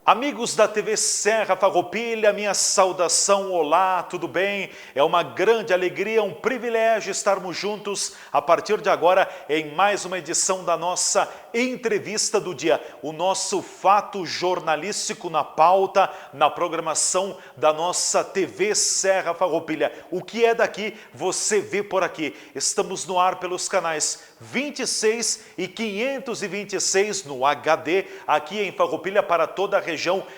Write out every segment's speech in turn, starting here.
Amigos da TV Serra Farroupilha, minha saudação, olá, tudo bem? É uma grande alegria, um privilégio estarmos juntos a partir de agora em mais uma edição da nossa entrevista do dia, o nosso fato jornalístico na pauta, na programação da nossa TV Serra Farroupilha. O que é daqui, você vê por aqui. Estamos no ar pelos canais 26 e 526 no HD, aqui em Farroupilha para toda a região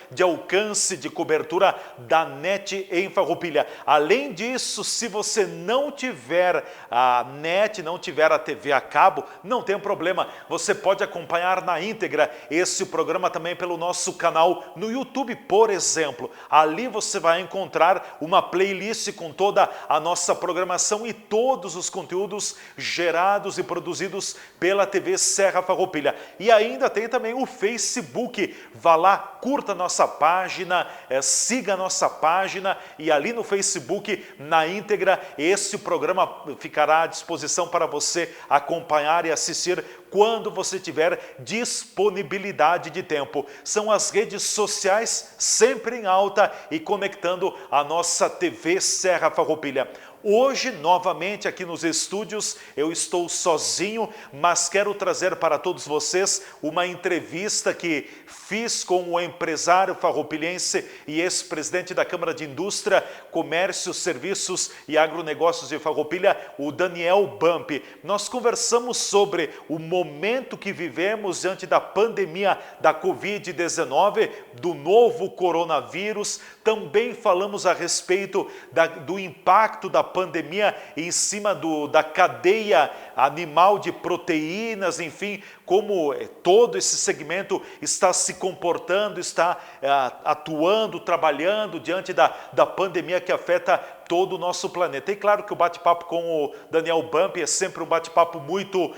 de alcance de cobertura da NET em Farroupilha. Além disso, se você não tiver a NET, não tiver a TV a cabo, não tem problema, você pode acompanhar na íntegra esse programa também pelo nosso canal no YouTube, por exemplo. Ali você vai encontrar uma playlist com toda a nossa programação e todos os conteúdos gerados e produzidos pela TV Serra Farroupilha. E ainda tem também o Facebook. Vá lá, curta nossa página, siga a nossa página e ali no Facebook, na íntegra, esse programa ficará à disposição para você acompanhar e assistir quando você tiver disponibilidade de tempo. São as redes sociais sempre em alta e conectando a nossa TV Serra Farroupilha. Hoje, novamente aqui nos estúdios, eu estou sozinho, mas quero trazer para todos vocês uma entrevista que fiz com o empresário farroupilhense e ex-presidente da Câmara de Indústria, Comércio, Serviços e Agronegócios de Farroupilha, o Daniel Bump. Nós conversamos sobre o momento que vivemos diante da pandemia da Covid-19, do novo coronavírus. Também falamos a respeito do impacto da pandemia em cima da cadeia animal de proteínas, enfim, como todo esse segmento está se comportando, está atuando, trabalhando diante da pandemia que afeta todo o nosso planeta. E claro que o bate-papo com o Daniel Bump é sempre um bate-papo muito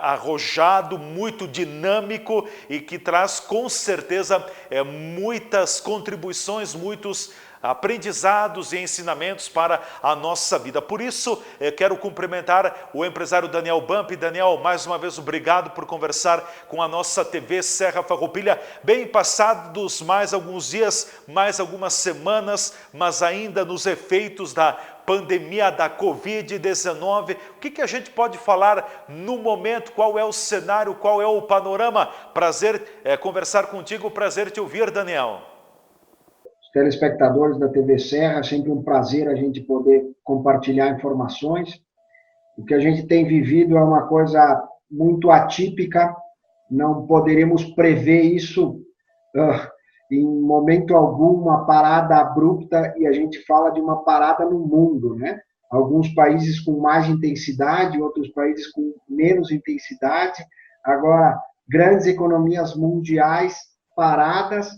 arrojado, muito dinâmico e que traz com certeza muitas contribuições, muitos aprendizados e ensinamentos para a nossa vida. Por isso, quero cumprimentar o empresário Daniel Bump. Daniel, mais uma vez, obrigado por conversar com a nossa TV Serra Farroupilha. Bem passados mais alguns dias, mais algumas semanas, mas ainda nos efeitos da pandemia da Covid-19. O que a gente pode falar no momento? Qual é o cenário? Qual é o panorama? Prazer conversar contigo, prazer te ouvir, Daniel. Telespectadores da TV Serra, sempre um prazer a gente poder compartilhar informações. O que a gente tem vivido é uma coisa muito atípica, não poderemos prever isso em momento algum, uma parada abrupta, e a gente fala de uma parada no mundo, né? Alguns países com mais intensidade, outros países com menos intensidade. Agora, grandes economias mundiais paradas,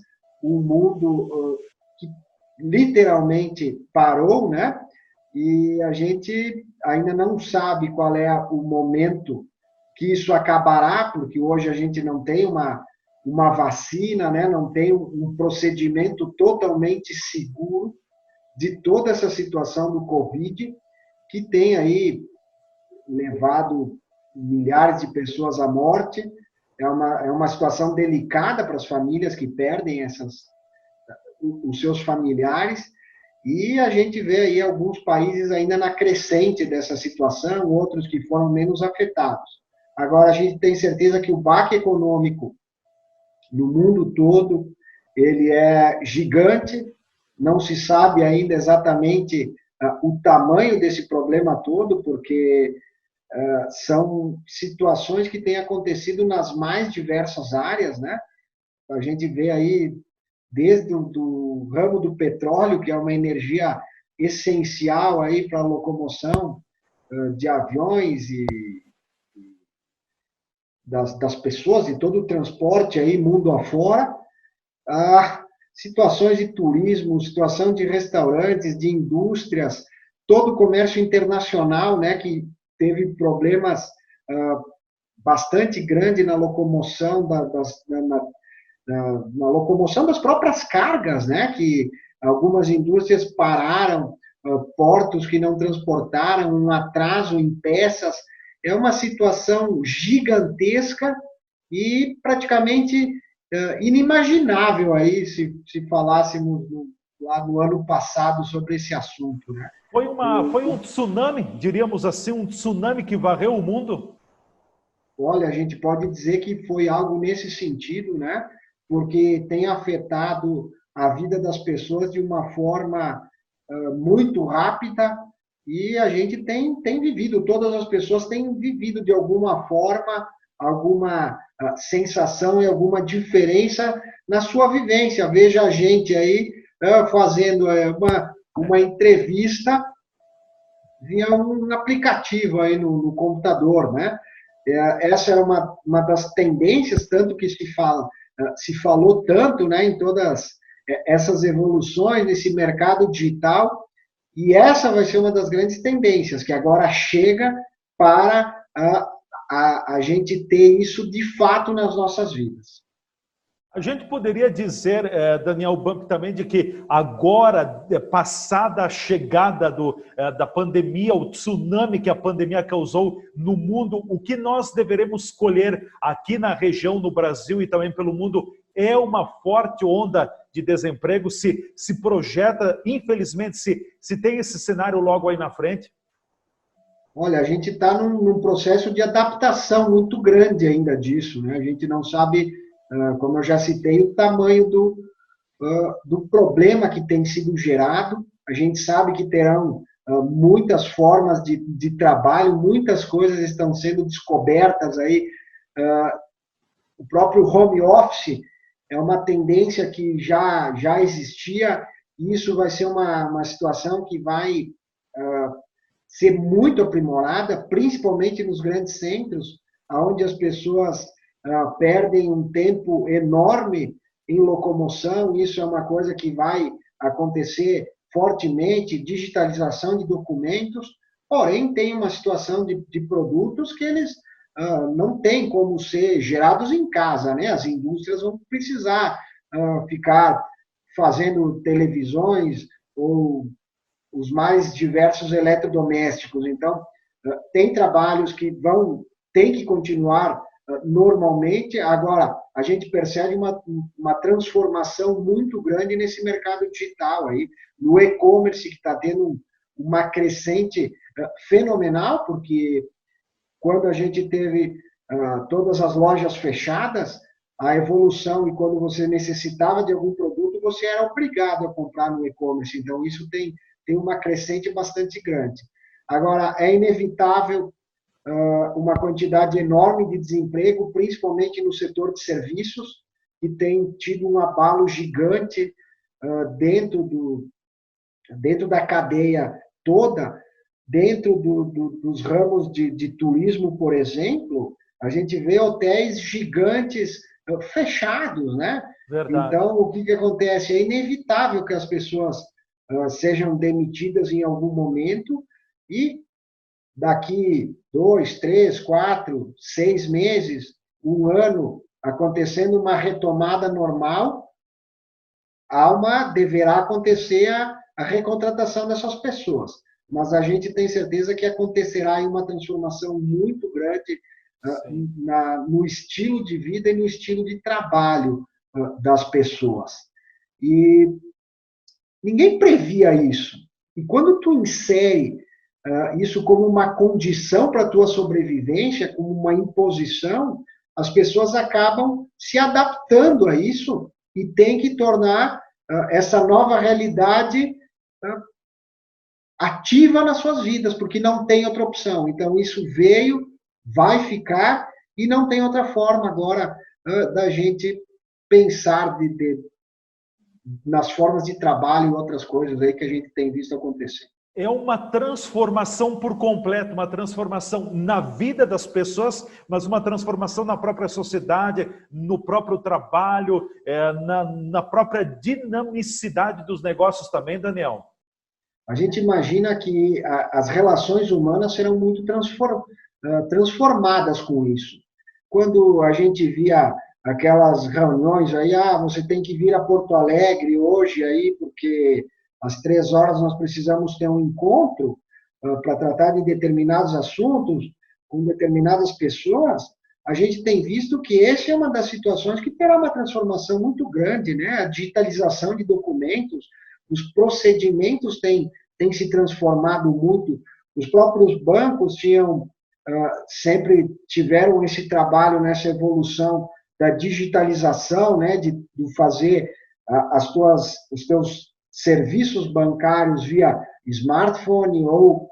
o mundo que literalmente parou, né? E a gente ainda não sabe qual é o momento que isso acabará, porque hoje a gente não tem uma vacina, né? Não tem um procedimento totalmente seguro de toda essa situação do Covid, que tem aí levado milhares de pessoas à morte. É uma situação delicada para as famílias que perdem os seus familiares, e a gente vê aí alguns países ainda na crescente dessa situação, outros que foram menos afetados. Agora, a gente tem certeza que o baque econômico no mundo todo, ele é gigante, não se sabe ainda exatamente o tamanho desse problema todo, porque são situações que têm acontecido nas mais diversas áreas, né? A gente vê aí desde o ramo do petróleo, que é uma energia essencial aí para a locomoção de aviões e das pessoas e todo o transporte aí mundo afora, a situações de turismo, situação de restaurantes, de indústrias, todo o comércio internacional, né, que teve problemas bastante grandes na locomoção na locomoção das próprias cargas, né? Que algumas indústrias pararam, portos que não transportaram, um atraso em peças. É uma situação gigantesca e praticamente inimaginável aí se falássemos lá no ano passado sobre esse assunto, né? Foi um tsunami, diríamos assim, um tsunami que varreu o mundo? Olha, a gente pode dizer que foi algo nesse sentido, né? Porque tem afetado a vida das pessoas de uma forma muito rápida e a gente tem vivido, todas as pessoas têm vivido de alguma forma, alguma sensação e alguma diferença na sua vivência. Veja a gente aí fazendo uma entrevista via um aplicativo aí no computador, né? Essa é uma das tendências, tanto que se falou tanto, né, em todas essas evoluções nesse mercado digital, e essa vai ser uma das grandes tendências, que agora chega para a gente ter isso de fato nas nossas vidas. A gente poderia dizer, Daniel Bump, também, de que agora, passada a chegada da pandemia, o tsunami que a pandemia causou no mundo, o que nós deveremos colher aqui na região, no Brasil e também pelo mundo, é uma forte onda de desemprego, se projeta, infelizmente, se tem esse cenário logo aí na frente? Olha, a gente está num processo de adaptação muito grande ainda disso, né? A gente não sabe, como eu já citei, o tamanho do problema que tem sido gerado. A gente sabe que terão muitas formas de trabalho, muitas coisas estão sendo descobertas aí. O próprio home office é uma tendência que já existia, e isso vai ser uma situação que vai ser muito aprimorada, principalmente nos grandes centros, onde as pessoas perdem um tempo enorme em locomoção. Isso é uma coisa que vai acontecer fortemente, digitalização de documentos, porém tem uma situação de produtos que eles não têm como ser gerados em casa, né? As indústrias vão precisar ficar fazendo televisões ou os mais diversos eletrodomésticos. Então, tem trabalhos que tem que continuar normalmente. Agora, a gente percebe uma transformação muito grande nesse mercado digital aí, no e-commerce, que está tendo uma crescente fenomenal, porque quando a gente teve todas as lojas fechadas, a evolução, e quando você necessitava de algum produto, você era obrigado a comprar no e-commerce. Então, isso tem uma crescente bastante grande. Agora, é inevitável uma quantidade enorme de desemprego, principalmente no setor de serviços, que tem tido um abalo gigante dentro da cadeia toda. Dentro dos ramos de turismo, por exemplo, a gente vê hotéis gigantes fechados, né? Verdade. Então, o que acontece? É inevitável que as pessoas sejam demitidas em algum momento e daqui 2, 3, 4, 6 meses, um ano, acontecendo uma retomada normal, deverá acontecer a recontratação dessas pessoas. Mas a gente tem certeza que acontecerá uma transformação muito grande no estilo de vida e no estilo de trabalho das pessoas. E ninguém previa isso. E quando tu insere isso como uma condição para a tua sobrevivência, como uma imposição, as pessoas acabam se adaptando a isso e tem que tornar essa nova realidade ativa nas suas vidas, porque não tem outra opção. Então, isso veio, vai ficar, e não tem outra forma agora da gente pensar nas formas de trabalho e outras coisas aí que a gente tem visto acontecer. É uma transformação por completo, uma transformação na vida das pessoas, mas uma transformação na própria sociedade, no próprio trabalho, na própria dinamicidade dos negócios também, Daniel. A gente imagina que as relações humanas serão muito transformadas com isso. Quando a gente via aquelas reuniões aí, você tem que vir a Porto Alegre hoje aí, porque às 3 horas nós precisamos ter um encontro para tratar de determinados assuntos com determinadas pessoas, a gente tem visto que essa é uma das situações que terá uma transformação muito grande, né? A digitalização de documentos, os procedimentos têm se transformado muito. Os próprios bancos sempre tiveram esse trabalho nessa evolução da digitalização, né? De fazer os teus serviços bancários via smartphone ou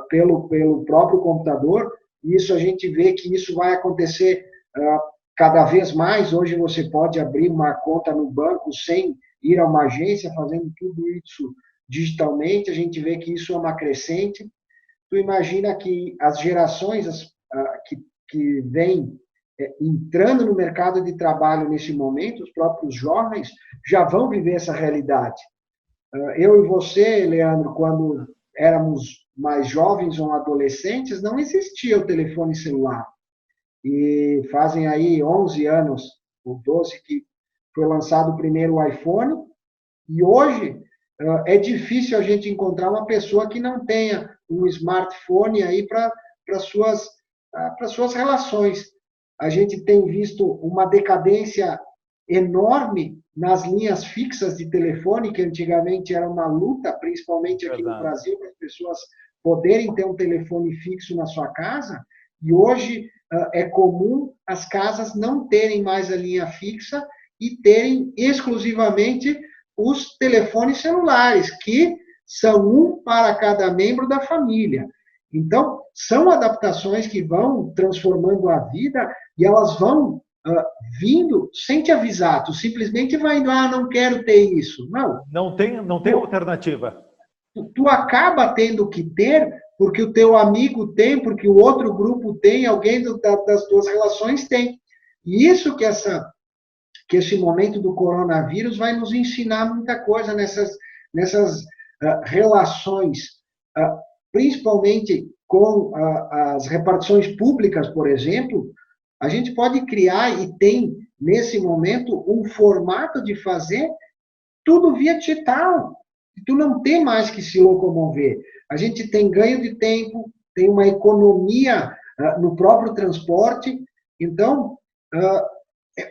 pelo próprio computador. Isso a gente vê que isso vai acontecer cada vez mais. Hoje você pode abrir uma conta no banco sem ir a uma agência, fazendo tudo isso digitalmente. A gente vê que isso é uma crescente. Tu imagina que as gerações que vêm entrando no mercado de trabalho nesse momento, os próprios jovens, já vão viver essa realidade. Eu e você, Leandro, quando éramos mais jovens ou adolescentes, não existia o telefone celular. E fazem aí 11 anos, ou 12, que foi lançado o primeiro iPhone, e hoje é difícil a gente encontrar uma pessoa que não tenha um smartphone aí para suas relações. A gente tem visto uma decadência enorme nas linhas fixas de telefone, que antigamente era uma luta, principalmente aqui no Brasil, para as pessoas poderem ter um telefone fixo na sua casa, e hoje é comum as casas não terem mais a linha fixa e terem exclusivamente os telefones celulares, que são um para cada membro da família. Então, são adaptações que vão transformando a vida e elas vão vindo sem te avisar. Tu simplesmente vai indo, não quero ter isso. Não tem alternativa. Tu acaba tendo que ter, porque o teu amigo tem, porque o outro grupo tem, alguém das tuas relações tem. E isso que esse momento do coronavírus vai nos ensinar muita coisa nessas relações, principalmente com as repartições públicas, por exemplo. A gente pode criar, e tem, nesse momento, um formato de fazer tudo via digital. Tu não tem mais que se locomover. A gente tem ganho de tempo, tem uma economia no próprio transporte. Então,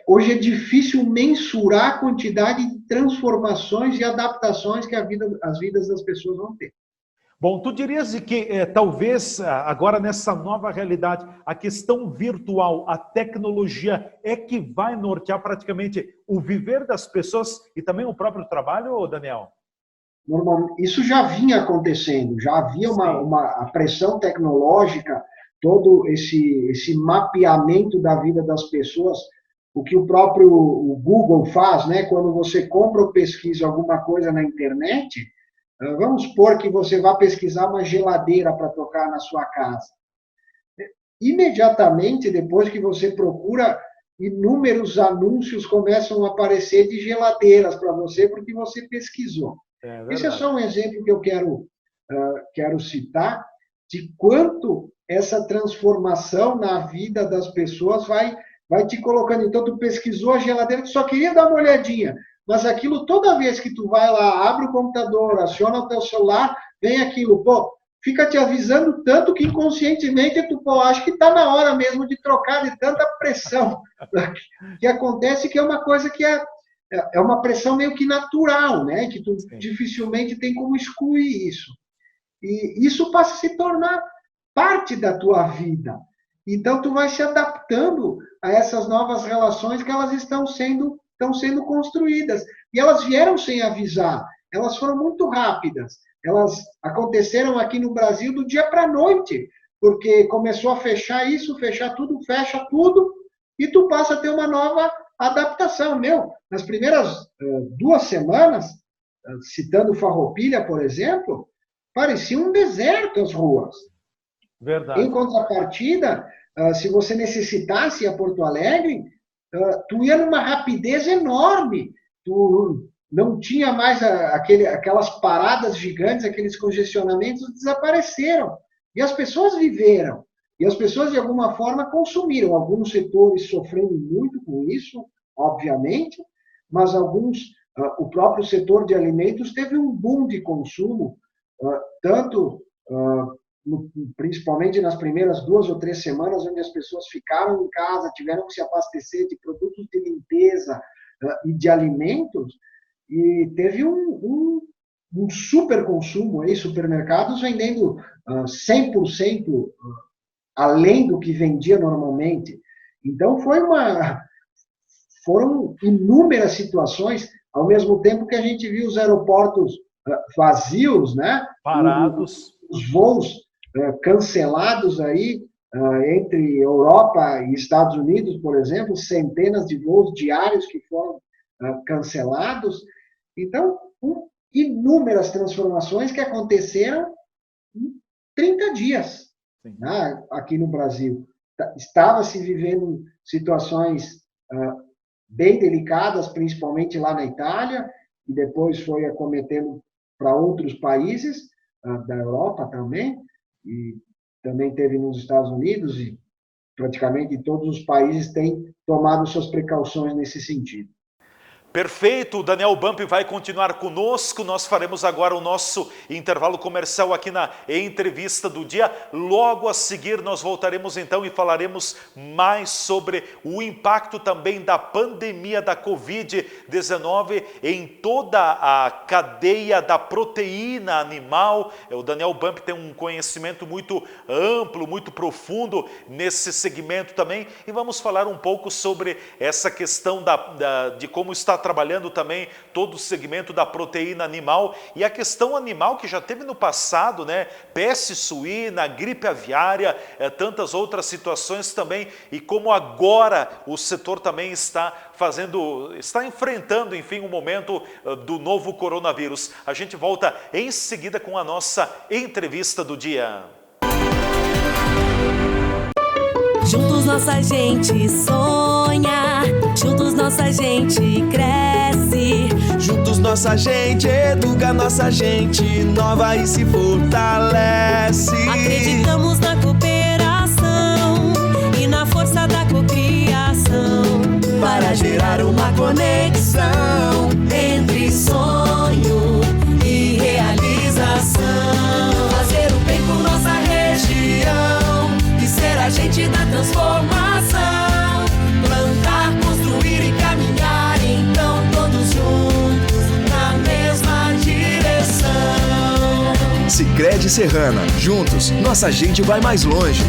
hoje é difícil mensurar a quantidade de transformações e adaptações que as vidas das pessoas vão ter. Bom, tu dirias de que talvez agora nessa nova realidade, a questão virtual, a tecnologia é que vai nortear praticamente o viver das pessoas e também o próprio trabalho, Daniel? Normalmente, isso já vinha acontecendo, já havia a pressão tecnológica, todo esse mapeamento da vida das pessoas, o que o próprio Google faz, né? Quando você compra ou pesquisa alguma coisa na internet, vamos supor que você vá pesquisar uma geladeira para trocar na sua casa. Imediatamente, depois que você procura, inúmeros anúncios começam a aparecer de geladeiras para você, porque você pesquisou. Esse é só um exemplo que eu quero citar de quanto essa transformação na vida das pessoas vai te colocando. Então, tu pesquisou a geladeira, tu só queria dar uma olhadinha, mas aquilo, toda vez que tu vai lá, abre o computador, aciona o teu celular, vem aquilo, fica te avisando tanto que inconscientemente tu, acho que está na hora mesmo de trocar de tanta pressão que acontece, que é uma coisa que é uma pressão meio que natural, né? Que tu dificilmente tem como excluir isso. E isso passa a se tornar parte da tua vida. Então, tu vai se adaptando a essas novas relações que elas estão sendo construídas. E elas vieram sem avisar. Elas foram muito rápidas. Elas aconteceram aqui no Brasil do dia para a noite, porque começou a fechar isso, fechar tudo, fecha tudo, e tu passa a ter uma nova adaptação. Nas primeiras 2 semanas, citando Farroupilha, por exemplo, parecia um deserto as ruas. Verdade. Em contrapartida, se você necessitasse ir a Porto Alegre, tu ia numa rapidez enorme. Tu não tinha mais aquelas paradas gigantes, aqueles congestionamentos desapareceram. E as pessoas viveram. E as pessoas, de alguma forma, consumiram. Alguns setores sofrendo muito com isso, obviamente, mas o próprio setor de alimentos teve um boom de consumo, tanto principalmente nas primeiras 2 ou 3 semanas, onde as pessoas ficaram em casa, tiveram que se abastecer de produtos de limpeza e de alimentos, e teve um super consumo aí, supermercados vendendo 100% além do que vendia normalmente. Então, foram inúmeras situações, ao mesmo tempo que a gente viu os aeroportos vazios, né? Parados. Os voos cancelados aí, entre Europa e Estados Unidos, por exemplo, centenas de voos diários que foram cancelados. Então, inúmeras transformações que aconteceram em 30 dias, né, aqui no Brasil. Estava se vivendo situações bem delicadas, principalmente lá na Itália, e depois foi acometendo para outros países da Europa também, e também teve nos Estados Unidos, e praticamente todos os países têm tomado suas precauções nesse sentido. Perfeito, o Daniel Bump vai continuar conosco, nós faremos agora o nosso intervalo comercial aqui na entrevista do dia. Logo a seguir nós voltaremos então e falaremos mais sobre o impacto também da pandemia da Covid-19 em toda a cadeia da proteína animal. O Daniel Bump tem um conhecimento muito amplo, muito profundo nesse segmento também, e vamos falar um pouco sobre essa questão de como está trabalhando também todo o segmento da proteína animal e a questão animal que já teve no passado, né? Peste suína, gripe aviária, tantas outras situações também, e como agora o setor também está enfrentando, enfim, o momento do novo coronavírus. A gente volta em seguida com a nossa entrevista do dia. Juntos nossa gente sonha, juntos nossa gente cresce. Juntos nossa gente educa, nossa gente inova e se fortalece. Acreditamos na cooperação e na força da cocriação para gerar uma conexão entre sonho e realização. Fazer o bem por nossa região e ser agente da transformação. Plantar, construir e caminhar, então todos juntos na mesma direção. Sicredi Serrana, juntos nossa gente vai mais longe.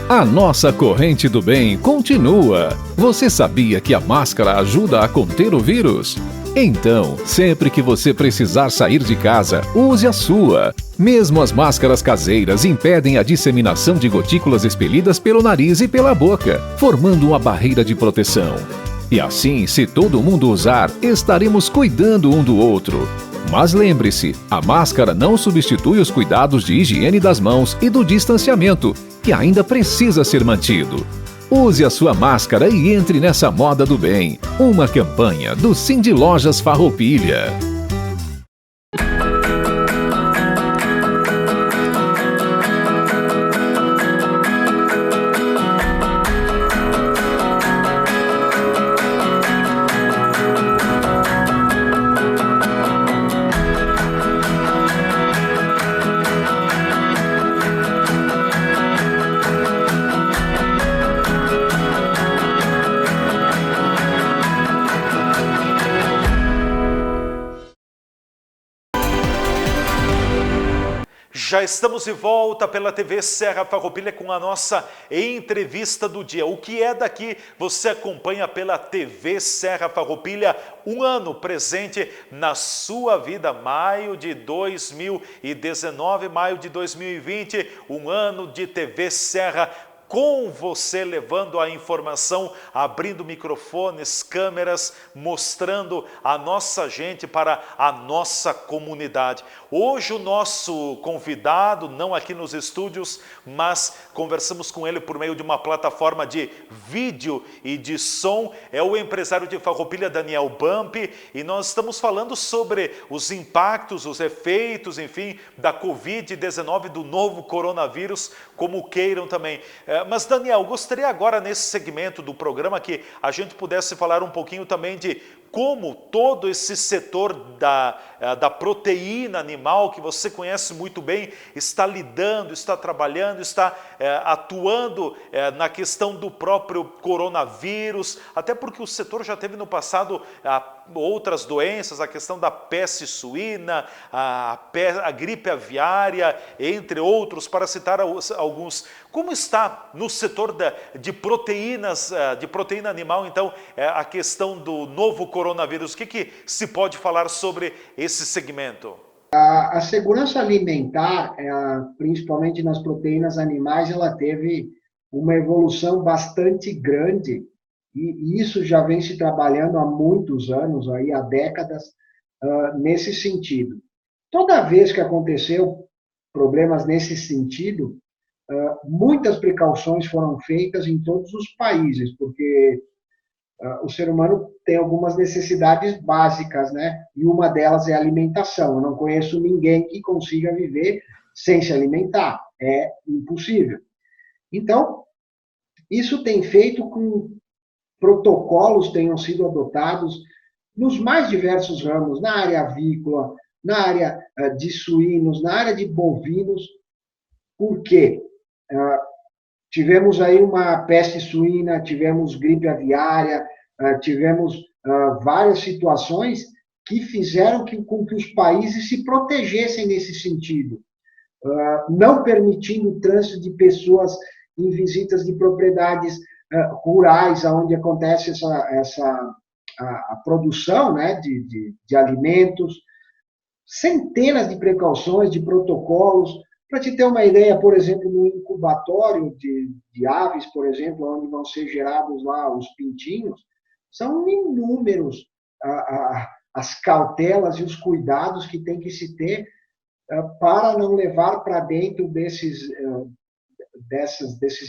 A nossa corrente do bem continua. Você sabia que a máscara ajuda a conter o vírus? Então, sempre que você precisar sair de casa, use a sua. Mesmo as máscaras caseiras impedem a disseminação de gotículas expelidas pelo nariz e pela boca, formando uma barreira de proteção. E assim, se todo mundo usar, estaremos cuidando um do outro. Mas lembre-se, a máscara não substitui os cuidados de higiene das mãos e do distanciamento, que ainda precisa ser mantido. Use a sua máscara e entre nessa moda do bem. Uma campanha do Cindy Lojas Farroupilha. Já estamos de volta pela TV Serra Farroupilha com a nossa entrevista do dia. O que é daqui você acompanha pela TV Serra Farroupilha, um ano presente na sua vida, maio de 2019, maio de 2020, um ano de TV Serra com você, levando a informação, abrindo microfones, câmeras, mostrando a nossa gente para a nossa comunidade. Hoje o nosso convidado, não aqui nos estúdios, mas conversamos com ele por meio de uma plataforma de vídeo e de som, é o empresário de Farroupilha, Daniel Bump, e nós estamos falando sobre os impactos, os efeitos, enfim, da Covid-19, do novo coronavírus, como queiram também. Mas, Daniel, gostaria agora, nesse segmento do programa, que a gente pudesse falar um pouquinho também de como todo esse setor da proteína animal, que você conhece muito bem, está lidando, está trabalhando, está atuando na questão do próprio coronavírus, até porque o setor já teve no passado outras doenças, a questão da peste suína, a gripe aviária, entre outros, para citar alguns. Como está no setor de proteínas, de proteína animal, então, a questão do novo coronavírus? O que se pode falar sobre esse segmento? A segurança alimentar, principalmente nas proteínas animais, ela teve uma evolução bastante grande, e isso já vem se trabalhando há muitos anos, aí, há décadas, nesse sentido. Toda vez que aconteceu problemas nesse sentido, muitas precauções foram feitas em todos os países, porque o ser humano tem algumas necessidades básicas, né? E uma delas é a alimentação. Eu não conheço ninguém que consiga viver sem se alimentar. É impossível. Então, isso tem feito com protocolos tenham sido adotados nos mais diversos ramos, na área avícola, na área de suínos, na área de bovinos. Por quê? Tivemos aí uma peste suína, tivemos gripe aviária, tivemos várias situações que fizeram com que os países se protegessem nesse sentido, não permitindo o trânsito de pessoas em visitas de propriedades rurais, onde acontece a produção, né, de alimentos, centenas de precauções, de protocolos. Para te ter uma ideia, por exemplo, no incubatório de aves, por exemplo, onde vão ser gerados lá os pintinhos, são inúmeros as cautelas e os cuidados que tem que se ter para não levar para dentro desses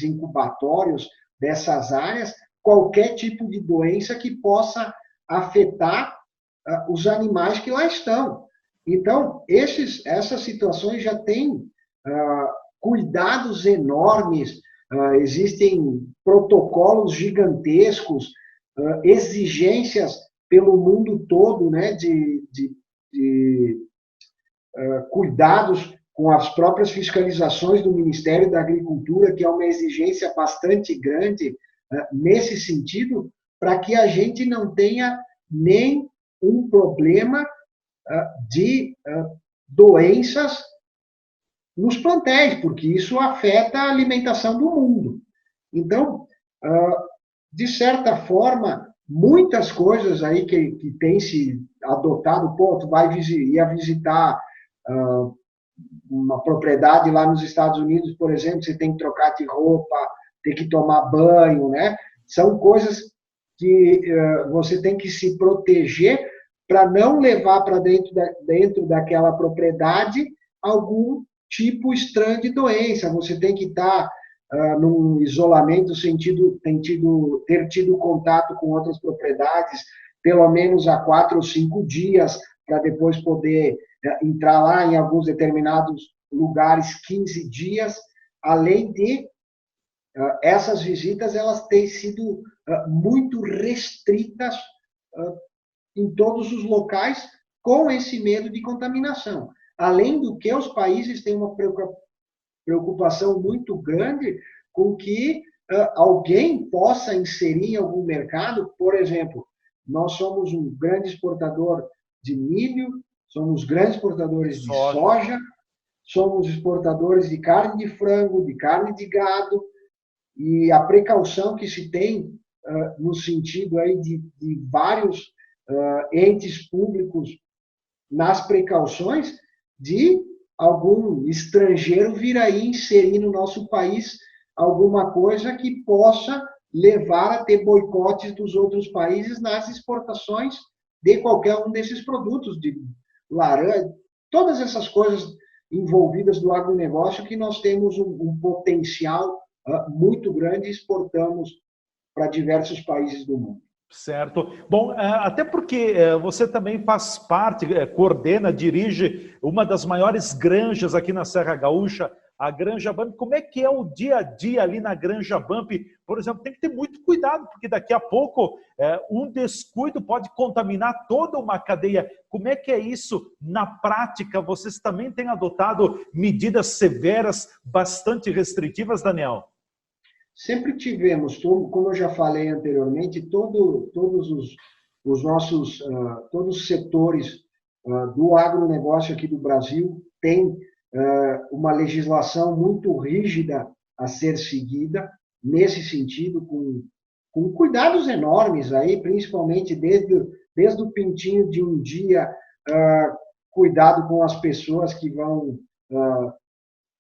incubatórios, dessas áreas, qualquer tipo de doença que possa afetar os animais que lá estão. Então, essas situações já têm cuidados enormes, existem protocolos gigantescos, exigências pelo mundo todo, né, de cuidados com as próprias fiscalizações do Ministério da Agricultura, que é uma exigência bastante grande nesse sentido, para que a gente não tenha nem um problema de doenças nos plantéis, porque isso afeta a alimentação do mundo. Então, de certa forma, muitas coisas aí que tem se adotado, tu ia visitar uma propriedade lá nos Estados Unidos, por exemplo, você tem que trocar de roupa, tem que tomar banho, né? São coisas que você tem que se proteger para não levar para dentro daquela propriedade algum tipo estranho de doença. Você tem que estar num isolamento, ter tido contato com outras propriedades, pelo menos há 4 ou 5 dias, para depois poder entrar lá em alguns determinados lugares 15 dias, além de essas visitas elas têm sido muito restritas em todos os locais, com esse medo de contaminação. Além do que, os países têm uma preocupação muito grande com que alguém possa inserir em algum mercado. Por exemplo, nós somos um grande exportador de milho, somos grandes exportadores de soja, somos exportadores de carne de frango, de carne de gado, e a precaução que se tem no sentido aí de vários entes públicos nas precauções de algum estrangeiro vir aí inserir no nosso país alguma coisa que possa levar a ter boicotes dos outros países nas exportações de qualquer um desses produtos, de laranja, todas essas coisas envolvidas do agronegócio, que nós temos um potencial muito grande e exportamos para diversos países do mundo. Certo. Bom, até porque você também faz parte, coordena, dirige uma das maiores granjas aqui na Serra Gaúcha, a Granja Bump. Como é que é o dia a dia ali na Granja Bump? Por exemplo, tem que ter muito cuidado, porque daqui a pouco um descuido pode contaminar toda uma cadeia. Como é que é isso na prática? Vocês também têm adotado medidas severas, bastante restritivas, Daniel? Sempre tivemos, como eu já falei anteriormente, todos os nossos todos os setores do agronegócio aqui do Brasil têm uma legislação muito rígida a ser seguida, nesse sentido, com cuidados enormes, aí, principalmente desde o pintinho de um dia, cuidado com as pessoas que vão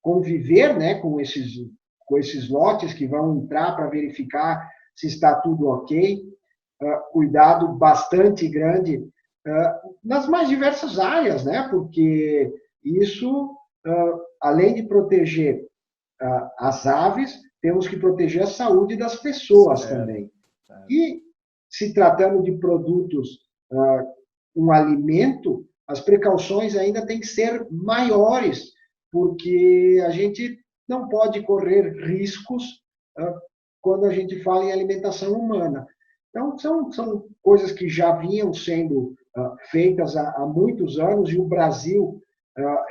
conviver, né, com esses lotes, que vão entrar para verificar se está tudo ok, cuidado bastante grande nas mais diversas áreas, né, porque isso, além de proteger as aves, temos que proteger a saúde das pessoas também. E, se tratando de produtos, um alimento, as precauções ainda têm que ser maiores, porque a gente não pode correr riscos quando a gente fala em alimentação humana. Então, são coisas que já vinham sendo feitas há muitos anos, e o Brasil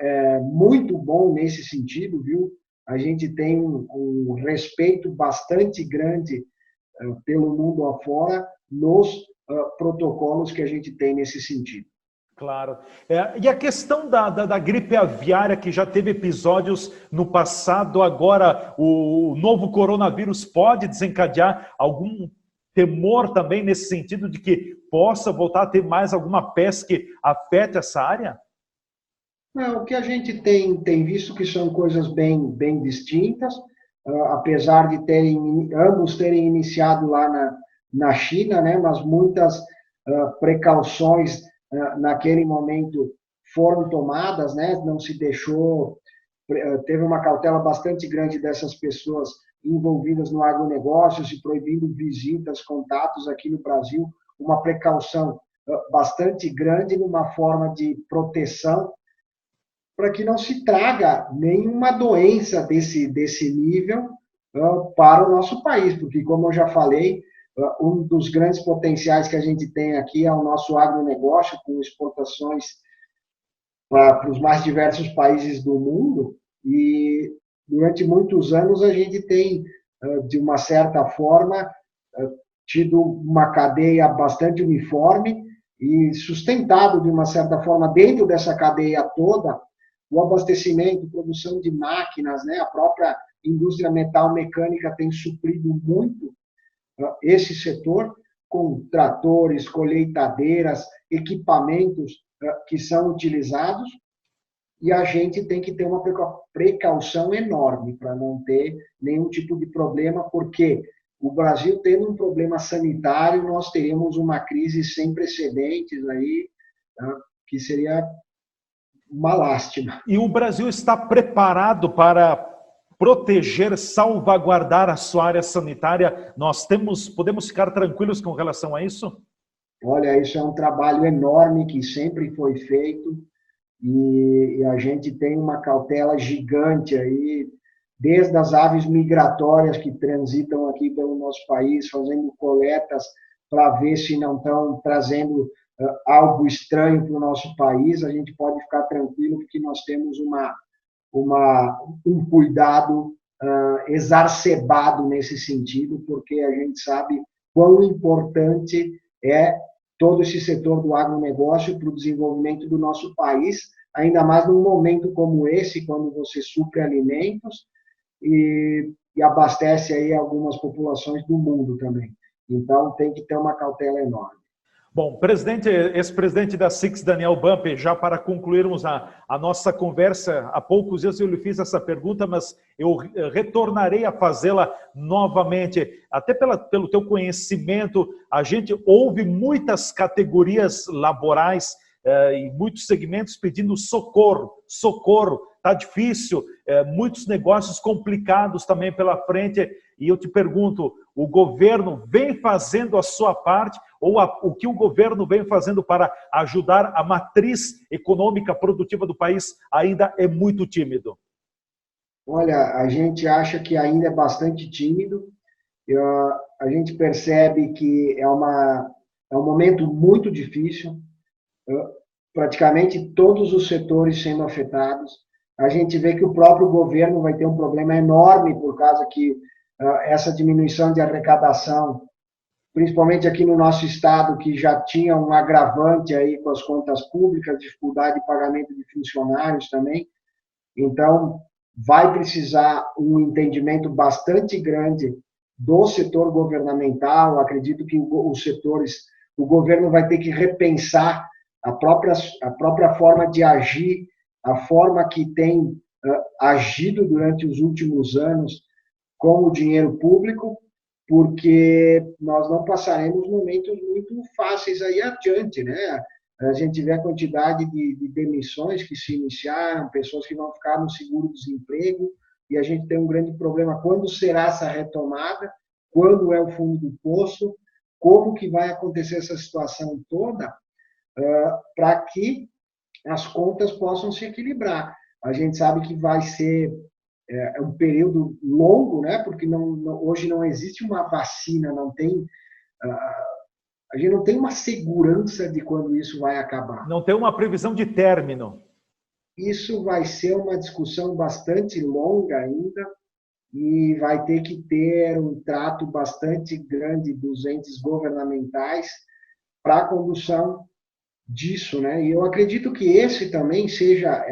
é muito bom nesse sentido, viu? A gente tem um respeito bastante grande pelo mundo afora nos protocolos que a gente tem nesse sentido. Claro. E a questão da gripe aviária, que já teve episódios no passado, agora o novo coronavírus pode desencadear algum temor também nesse sentido de que possa voltar a ter mais alguma peste que afete essa área? Não, o que a gente tem visto que são coisas bem distintas, apesar de ambos terem iniciado lá na China, né, mas muitas precauções naquele momento foram tomadas, né, não se deixou, teve uma cautela bastante grande dessas pessoas envolvidas no agronegócio, se proibindo visitas, contatos aqui no Brasil, uma precaução bastante grande numa forma de proteção para que não se traga nenhuma doença desse nível para o nosso país, porque, como eu já falei, um dos grandes potenciais que a gente tem aqui é o nosso agronegócio, com exportações para os mais diversos países do mundo, e durante muitos anos a gente tem, de uma certa forma, tido uma cadeia bastante uniforme e sustentado, de uma certa forma, dentro dessa cadeia toda, o abastecimento, produção de máquinas, né? A própria indústria metal-mecânica tem suprido muito esse setor, com tratores, colheitadeiras, equipamentos que são utilizados, e a gente tem que ter uma precaução enorme para não ter nenhum tipo de problema, porque o Brasil tendo um problema sanitário, nós teríamos uma crise sem precedentes aí, que seria uma lástima. E o Brasil está preparado para proteger, salvaguardar a sua área sanitária? Podemos ficar tranquilos com relação a isso? Olha, isso é um trabalho enorme que sempre foi feito, e a gente tem uma cautela gigante aí, desde as aves migratórias que transitam aqui pelo nosso país, fazendo coletas para ver se não estão trazendo algo estranho para o nosso país. A gente pode ficar tranquilo, porque nós temos um cuidado exacerbado nesse sentido, porque a gente sabe quão importante é todo esse setor do agronegócio para o desenvolvimento do nosso país, ainda mais num momento como esse, quando você supre alimentos e abastece aí algumas populações do mundo também. Então, tem que ter uma cautela enorme. Bom, ex-presidente da SIX, Daniel Bump, já para concluirmos a nossa conversa, há poucos dias eu lhe fiz essa pergunta, mas eu retornarei a fazê-la novamente, até pelo teu conhecimento. A gente ouve muitas categorias laborais e muitos segmentos pedindo socorro, está difícil, muitos negócios complicados também pela frente, e eu te pergunto, o governo vem fazendo a sua parte, ou o que o governo vem fazendo para ajudar a matriz econômica produtiva do país ainda é muito tímido? Olha, a gente acha que ainda é bastante tímido. A gente percebe que é um momento muito difícil, praticamente todos os setores sendo afetados. A gente vê que o próprio governo vai ter um problema enorme por causa que essa diminuição de arrecadação, principalmente aqui no nosso estado, que já tinha um agravante aí com as contas públicas, dificuldade de pagamento de funcionários também. Então, vai precisar um entendimento bastante grande do setor governamental. Acredito que os setores, o governo vai ter que repensar a própria forma de agir, a forma que tem agido durante os últimos anos com o dinheiro público, porque nós não passaremos momentos muito fáceis aí adiante, né? A gente vê a quantidade de demissões que se iniciaram, pessoas que vão ficar no seguro-desemprego, e a gente tem um grande problema. Quando será essa retomada? Quando é o fundo do poço? Como que vai acontecer essa situação toda para que as contas possam se equilibrar? A gente sabe que vai ser um período longo, né? Porque hoje não existe uma vacina, não tem... A gente não tem uma segurança de quando isso vai acabar. Não tem uma previsão de término. Isso vai ser uma discussão bastante longa ainda e vai ter que ter um trato bastante grande dos entes governamentais para a condução disso, né? E eu acredito que esse também seja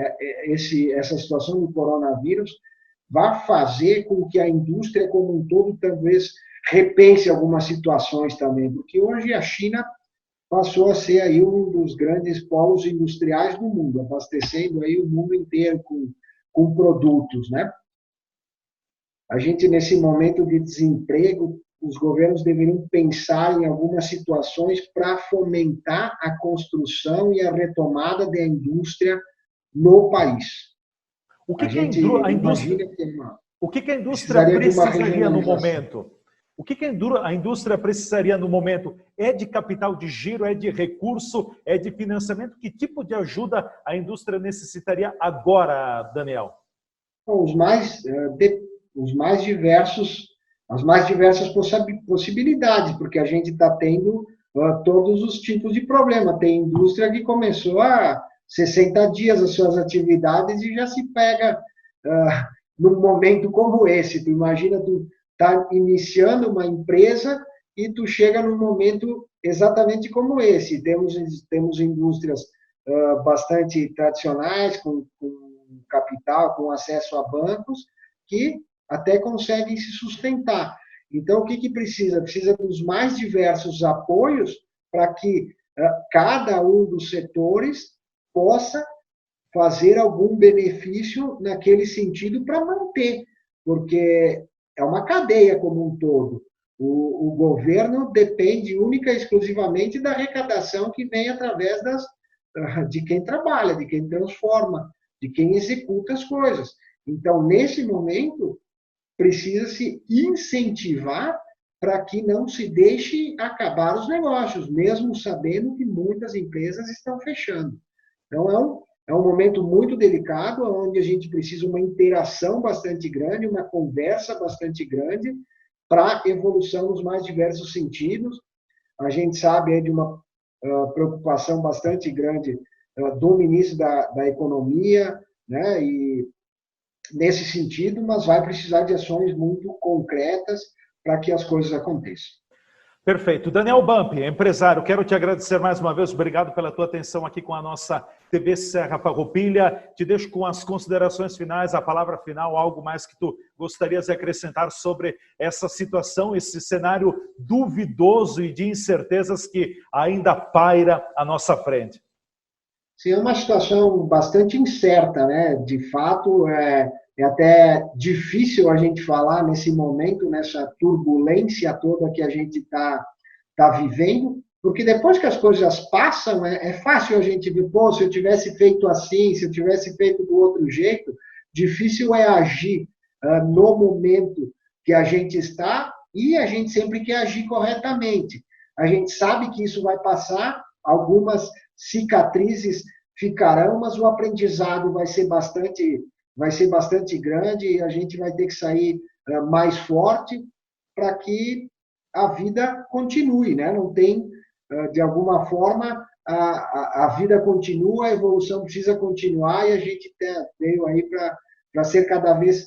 essa situação do coronavírus vai fazer com que a indústria como um todo talvez repense algumas situações também, porque hoje a China passou a ser aí um dos grandes polos industriais do mundo, abastecendo aí o mundo inteiro com produtos, né? A gente, nesse momento de desemprego, os governos deveriam pensar em algumas situações para fomentar a construção e a retomada da indústria no país. O que a indústria precisaria no momento? O que a indústria precisaria no momento? É de capital de giro, é de recurso, é de financiamento? Que tipo de ajuda a indústria necessitaria agora, Daniel? As mais diversas possibilidades, porque a gente está tendo todos os tipos de problema. Tem indústria que começou há 60 dias as suas atividades e já se pega num momento como esse. Tu imagina, tu tá iniciando uma empresa e tu chega num momento exatamente como esse. Temos indústrias bastante tradicionais, com capital, com acesso a bancos, que até conseguem se sustentar. Então, o que precisa? Precisa dos mais diversos apoios para que cada um dos setores possa fazer algum benefício naquele sentido para manter, porque é uma cadeia como um todo. O governo depende única e exclusivamente da arrecadação que vem através de quem trabalha, de quem transforma, de quem executa as coisas. Então, nesse momento, precisa-se incentivar para que não se deixe acabar os negócios, mesmo sabendo que muitas empresas estão fechando. Então, é um momento muito delicado, onde a gente precisa uma interação bastante grande, uma conversa bastante grande para evolução nos mais diversos sentidos. A gente sabe de uma preocupação bastante grande do ministro da Economia, né, e nesse sentido, mas vai precisar de ações muito concretas para que as coisas aconteçam. Perfeito. Daniel Bump, empresário, quero te agradecer mais uma vez. Obrigado pela tua atenção aqui com a nossa TV Serra Farroupilha. Te deixo com as considerações finais, a palavra final, algo mais que tu gostarias de acrescentar sobre essa situação, esse cenário duvidoso e de incertezas que ainda paira à nossa frente. Sim, é uma situação bastante incerta, né? De fato, é até difícil a gente falar nesse momento, nessa turbulência toda que a gente tá vivendo, porque depois que as coisas passam, é fácil a gente ver, pô, se eu tivesse feito assim, se eu tivesse feito do outro jeito. Difícil é agir no momento que a gente está, e a gente sempre quer agir corretamente. A gente sabe que isso vai passar, algumas cicatrizes ficarão, mas o aprendizado vai ser bastante vai ser bastante grande e a gente vai ter que sair mais forte para que a vida continue, né? Não tem, de alguma forma, a vida continua, a evolução precisa continuar e a gente veio aí para ser cada vez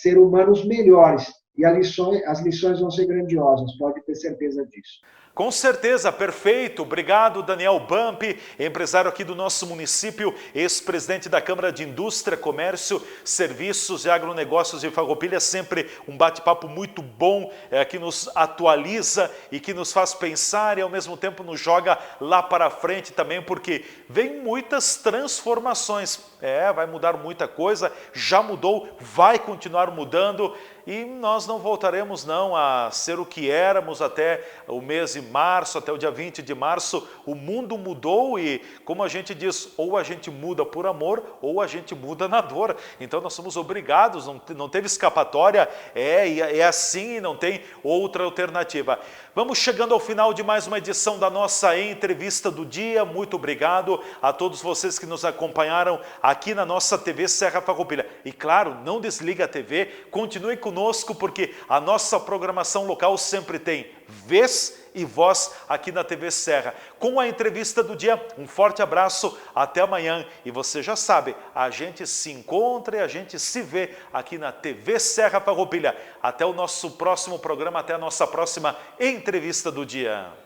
ser humanos melhores. E as lições vão ser grandiosas, pode ter certeza disso. Com certeza, perfeito. Obrigado, Daniel Bump, empresário aqui do nosso município, ex-presidente da Câmara de Indústria, Comércio, Serviços e Agronegócios de Farroupilha. Sempre um bate-papo muito bom, que nos atualiza e que nos faz pensar e ao mesmo tempo nos joga lá para frente também, porque vem muitas transformações. Vai mudar muita coisa, já mudou, vai continuar mudando. E nós não voltaremos não a ser o que éramos até o mês de março, até o dia 20 de março. O mundo mudou e, como a gente diz, ou a gente muda por amor ou a gente muda na dor. Então nós somos obrigados, não teve escapatória, é assim e não tem outra alternativa. Vamos chegando ao final de mais uma edição da nossa entrevista do dia. Muito obrigado a todos vocês que nos acompanharam aqui na nossa TV Serra Farroupilha. E claro, não desligue a TV, continue conosco porque a nossa programação local sempre tem vez e voz aqui na TV Serra. Com a entrevista do dia, um forte abraço, até amanhã. E você já sabe, a gente se encontra e a gente se vê aqui na TV Serra Farroupilha. Até o nosso próximo programa, até a nossa próxima entrevista do dia.